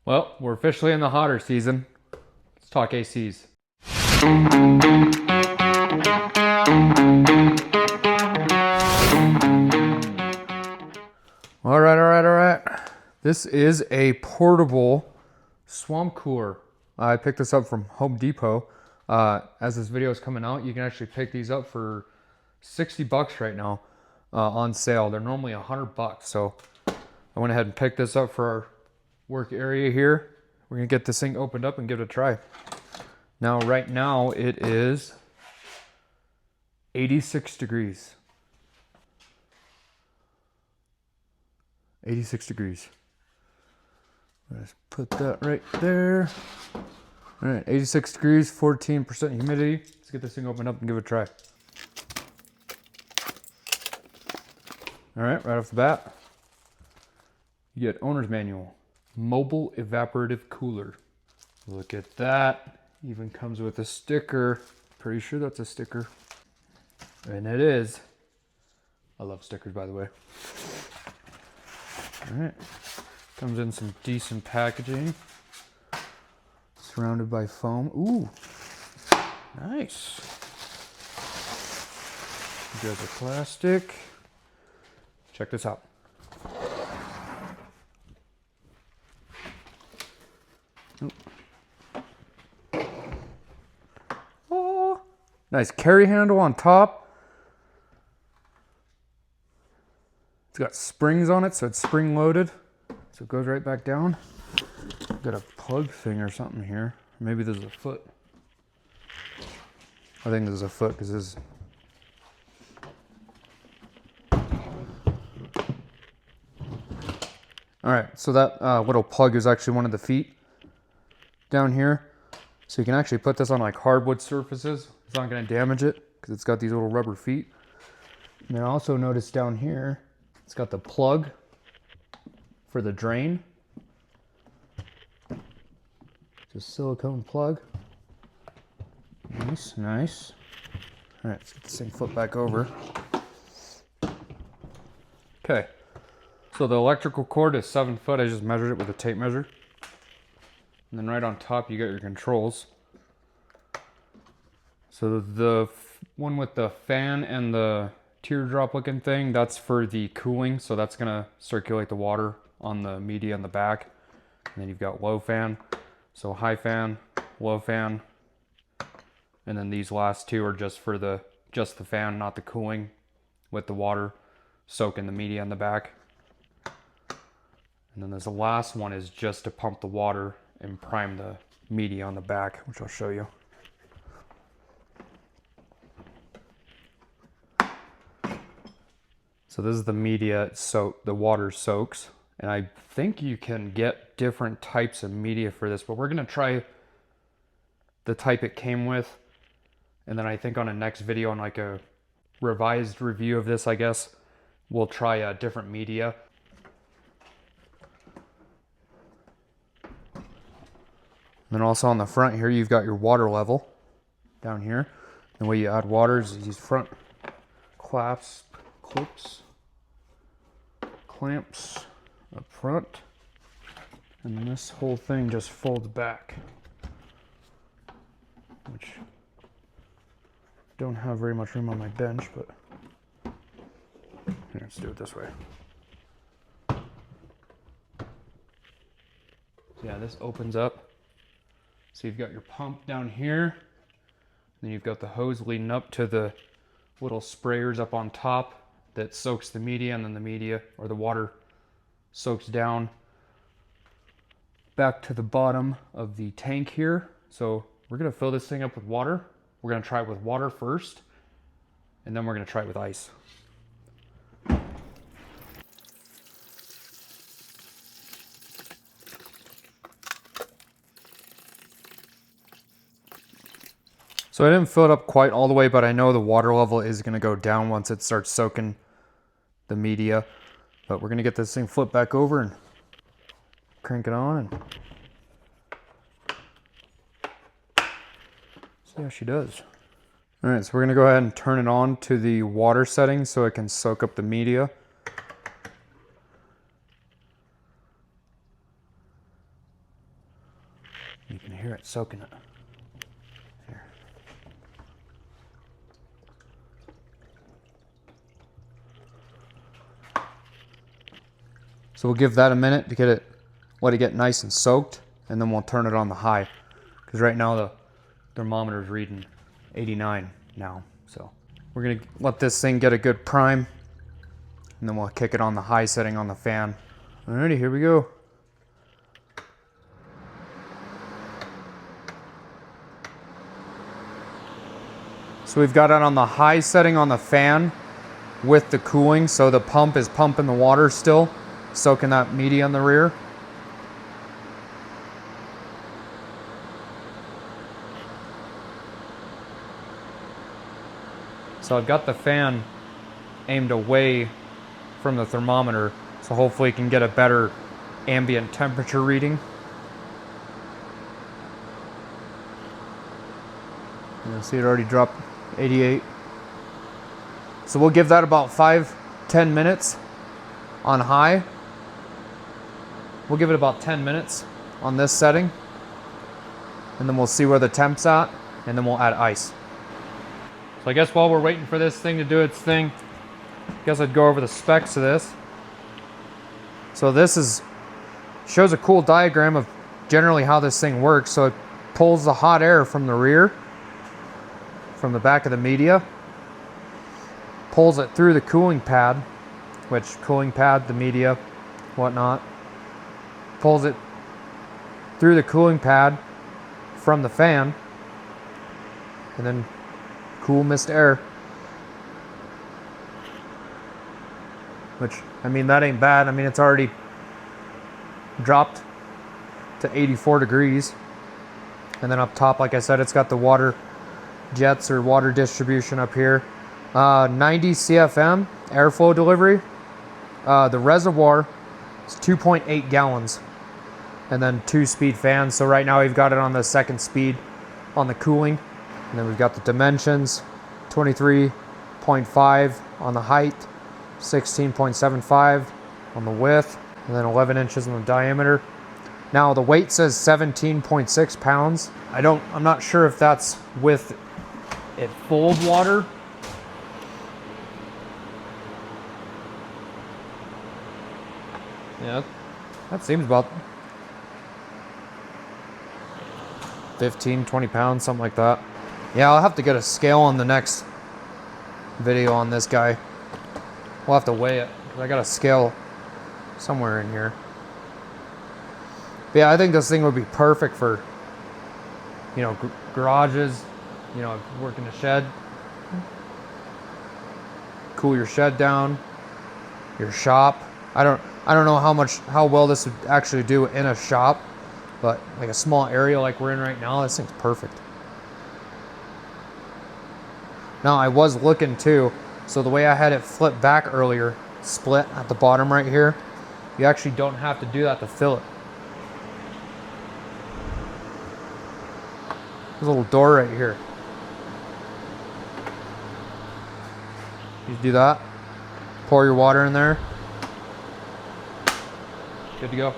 Well, we're officially in the hotter season. Let's talk ACs. All right. This is a portable swamp cooler. I picked this up from Home Depot. As this video is coming out, you can actually pick these up for 60 bucks right now on sale. They're normally $100, so I went ahead and picked this up for our work area here. We're gonna get this thing opened up and give it a try. Now, right now it is 86 degrees. 86 degrees. Let's put that right there. All right, 86 degrees, 14% humidity. Let's get this thing opened up and give it a try. All right off the bat, you get owner's manual. Mobile evaporative cooler. Look at that. Even comes with a sticker. Pretty sure that's a sticker. And it is. I love stickers, by the way. All right. Comes in some decent packaging. Surrounded by foam. Ooh. Nice. You guys are plastic. Check this out. Oh, nice carry handle on top. It's got springs on it, so it's spring loaded. So it goes right back down. Got a plug thing or something here. Maybe there's a foot. I think there's a foot because this is... All right, so that little plug is actually one of the feet down here. So you can actually put this on like hardwood surfaces. It's not gonna damage it because it's got these little rubber feet. And then I also noticed down here, it's got the plug for the drain. It's a silicone plug. Nice. All right, let's get this thing flipped back over. Okay. So the electrical cord is 7 foot. I just measured it with a tape measure. And then right on top, you got your controls. So the one with the fan and the teardrop looking thing, that's for the cooling. So that's gonna circulate the water on the media on the back. And then you've got low fan. So high fan, low fan. And then these last two are just for the fan, not the cooling, with the water soaking the media on the back. And then there's the last one is just to pump the water and prime the media on the back, which I'll show you. So this is the media, so the water soaks. And I think you can get different types of media for this, but we're gonna try the type it came with. And then I think on a next video, on like a revised review of this, I guess, we'll try a different media. And then also on the front here, you've got your water level down here. The way you add water is these front clamps up front. And this whole thing just folds back, which don't have very much room on my bench, but here, let's do it this way. So yeah, this opens up. So you've got your pump down here, then you've got the hose leading up to the little sprayers up on top that soaks the media, and then the media or the water soaks down back to the bottom of the tank here. So we're gonna fill this thing up with water. We're gonna try it with water first, and then we're gonna try it with ice. So I didn't fill it up quite all the way, but I know the water level is going to go down once it starts soaking the media. But we're going to get this thing flipped back over and crank it on and see how she does. All right, so we're going to go ahead and turn it on to the water settings so it can soak up the media. You can hear it soaking it. Here. So we'll give that a minute to get it, let it get nice and soaked, and then we'll turn it on the high. Because right now the thermometer is reading 89 now. So we're gonna let this thing get a good prime, and then we'll kick it on the high setting on the fan. Alrighty, here we go. So we've got it on the high setting on the fan with the cooling, so the pump is pumping the water still, soaking that media on the rear. So I've got the fan aimed away from the thermometer, so hopefully it can get a better ambient temperature reading. You'll see it already dropped 88. So we'll give that about 5-10 minutes on high. We'll give it about 10 minutes on this setting, and then we'll see where the temp's at, and then we'll add ice. So I guess while we're waiting for this thing to do its thing, I guess I'd go over the specs of this. So this shows a cool diagram of generally how this thing works. So it pulls the hot air from the rear, from the back of the media, pulls it through the cooling pad, which cooling pad, the media, whatnot, pulls it through the cooling pad from the fan, and then cool mist air, which, I mean, that ain't bad. I mean, it's already dropped to 84 degrees. And then up top, like I said, it's got the water jets or water distribution up here. 90 CFM airflow delivery. The reservoir is 2.8 gallons. And then 2-speed fans. So right now we've got it on the second speed on the cooling. And then we've got the dimensions, 23.5 on the height, 16.75 on the width, and then 11 inches on the diameter. Now the weight says 17.6 pounds. I'm not sure if that's with it full of water. Yeah, that seems about 15-20 pounds, something like that. Yeah, I'll have to get a scale on the next video on this guy. We'll have to weigh it, because I got a scale somewhere in here. But yeah, I think this thing would be perfect for, you know, garages, you know, work in a shed. Cool your shed down, your shop. I don't know how well this would actually do in a shop, but like a small area like we're in right now, this thing's perfect. Now I was looking too, so the way I had it flipped back earlier, split at the bottom right here, you actually don't have to do that to fill it. There's a little door right here. You do that, pour your water in there, good to go.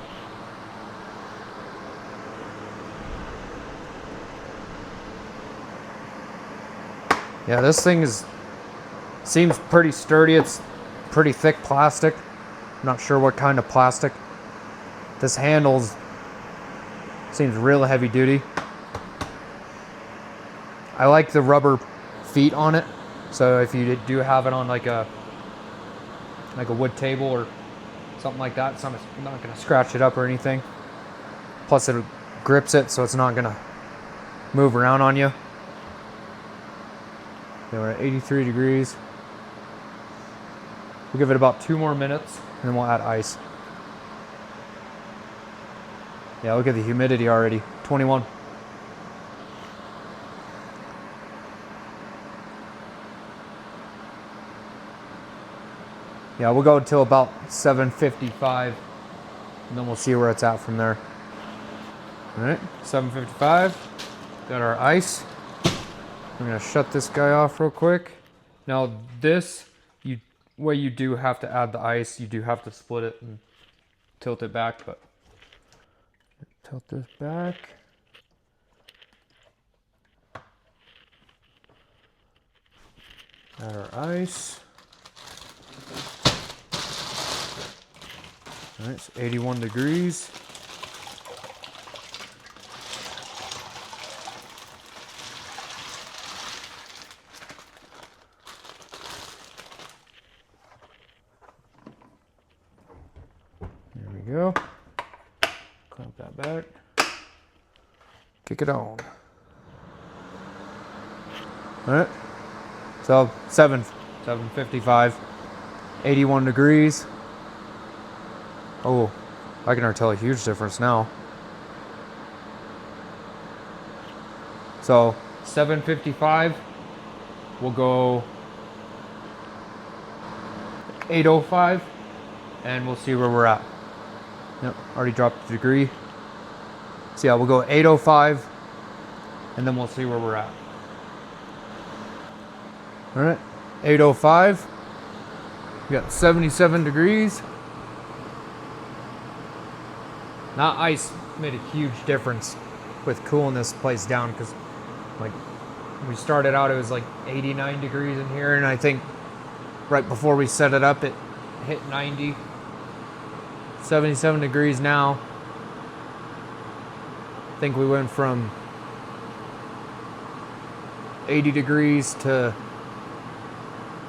Yeah, this thing seems pretty sturdy. It's pretty thick plastic. I'm not sure what kind of plastic. This handles seems real heavy duty. I like the rubber feet on it. So if you do have it on like a wood table or something like that, it's not gonna scratch it up or anything. Plus it grips it, so it's not gonna move around on you. Okay, we're at 83 degrees. We'll give it about 2 more minutes, and then we'll add ice. Yeah, look at the humidity already, 21. Yeah, we'll go until about 7:55, and then we'll see where it's at from there. All right, 7:55, got our ice. I'm gonna shut this guy off real quick. Now this, way you do have to add the ice, you do have to split it and tilt it back, but tilt this back. Add our ice. All right, it's 81 degrees. There we go. Clamp that back. Kick it on. All right. So 755, 81 degrees. Oh, I can already tell a huge difference now. So 755, we'll go 805, and we'll see where we're at. Yep, already dropped a degree. So yeah, we'll go 805, and then we'll see where we're at. All right, 805. We got 77 degrees. That ice made a huge difference with cooling this place down, because like when we started out, it was like 89 degrees in here, and I think right before we set it up, it hit 90. 77 degrees now. I think we went from 80 degrees to,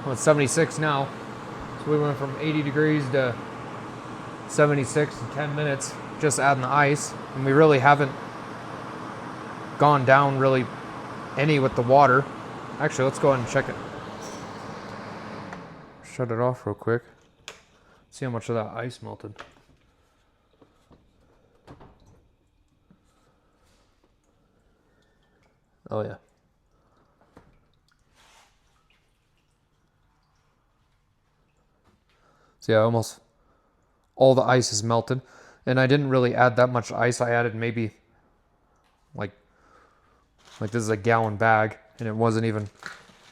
well, it's 76 now. So we went from 80 degrees to 76 in 10 minutes, just adding the ice. And we really haven't gone down really any with the water. Actually, let's go ahead and check it. Shut it off real quick. See how much of that ice melted. Oh yeah. So yeah, almost all the ice is melted. And I didn't really add that much ice. I added maybe like this is a gallon bag, and it wasn't even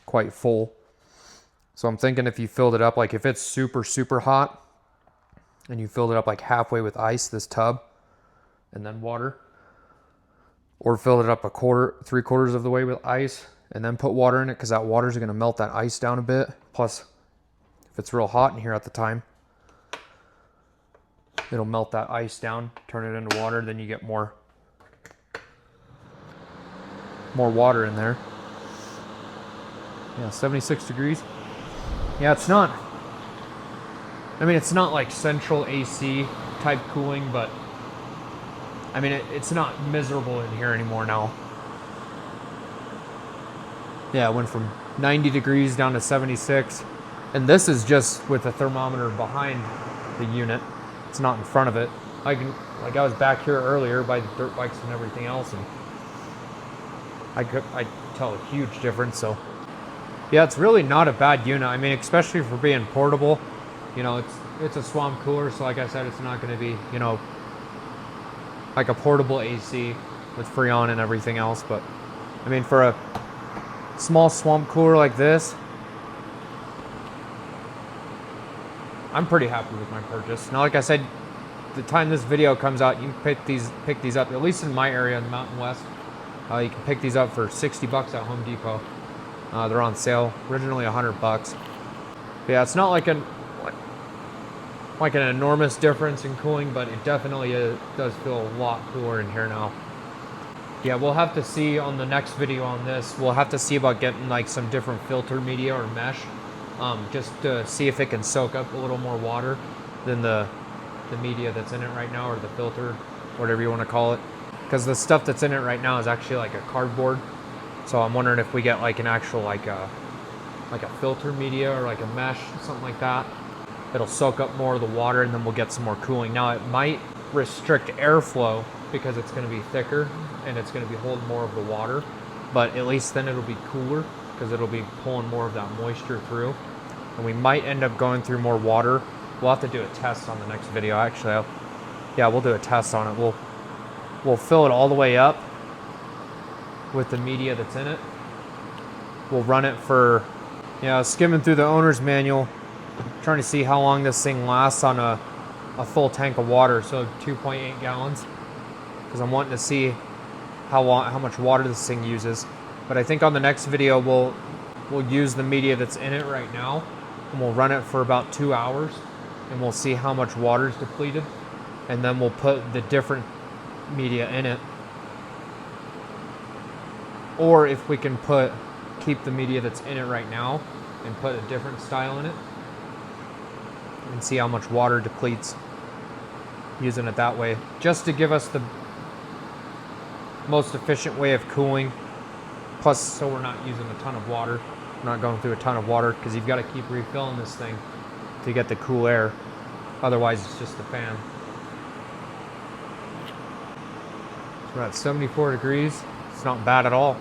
quite full. So I'm thinking if you filled it up, like if it's super, super hot and you filled it up like halfway with ice, this tub, and then water, or filled it up a quarter, 3/4 of the way with ice and then put water in it, because that water is going to melt that ice down a bit. Plus, if it's real hot in here at the time, it'll melt that ice down, turn it into water, then you get more water in there. Yeah, 76 degrees. Yeah, it's not, I mean, it's not like central AC type cooling, but I mean, it's not miserable in here anymore now. Yeah, it went from 90 degrees down to 76. And this is just with the thermometer behind the unit. It's not in front of it. I was back here earlier by the dirt bikes and everything else, and I tell a huge difference. So yeah, it's really not a bad unit. I mean, especially for being portable. You know, it's a swamp cooler, so like I said, it's not going to be, you know, like a portable AC with Freon and everything else. But I mean, for a small swamp cooler like this, I'm pretty happy with my purchase. Now, like I said, the time this video comes out, you can pick these up, at least in my area in the Mountain West. You can pick these up for 60 bucks at Home Depot. They're on sale, originally 100 bucks. But yeah, it's not like an enormous difference in cooling, but it definitely does feel a lot cooler in here now. Yeah, we'll have to see on the next video on this. We'll have to see about getting like some different filter media or mesh, just to see if it can soak up a little more water than the media that's in it right now, or the filter, whatever you want to call it. Because the stuff that's in it right now is actually like a cardboard. So I'm wondering if we get like an actual like a filter media or like a mesh, something like that. It'll soak up more of the water, and then we'll get some more cooling. Now it might restrict airflow because it's going to be thicker and it's going to be holding more of the water, but at least then it'll be cooler because it'll be pulling more of that moisture through. And we might end up going through more water. We'll have to do a test on the next video. Actually, yeah, we'll do a test on it. We'll fill it all the way up with the media that's in it. We'll run it for, skimming through the owner's manual, trying to see how long this thing lasts on a full tank of water, so 2.8 gallons, because I'm wanting to see how much water this thing uses. But I think on the next video we'll use the media that's in it right now, and we'll run it for about 2 hours, and we'll see how much water is depleted, and then we'll put the different media in it. Or if we can keep the media that's in it right now and put a different style in it and see how much water depletes using it that way, just to give us the most efficient way of cooling, plus so we're not using a ton of water, we're not going through a ton of water, because you've got to keep refilling this thing to get the cool air, otherwise it's just a fan. So we're at 74 degrees. It's not bad at all.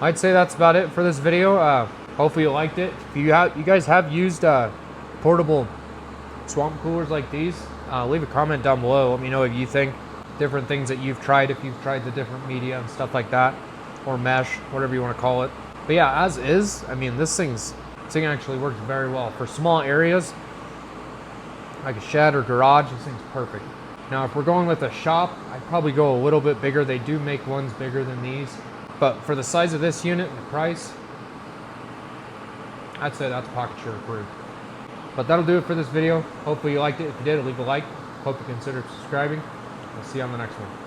I'd say that's about it for this video. Hopefully you liked it. If you guys have used portable swamp coolers like these, leave a comment down below. Let me know what you think. Different things that you've tried, if you've tried the different media and stuff like that, or mesh, whatever you want to call it. But yeah, as is, I mean, this thing actually works very well for small areas, like a shed or garage. This thing's perfect. Now, if we're going with a shop, I'd probably go a little bit bigger. They do make ones bigger than these, but for the size of this unit and the price, I'd say that's pocket share approved. But that'll do it for this video. Hopefully you liked it. If you did, leave a like. Hope you consider subscribing. I'll see you on the next one.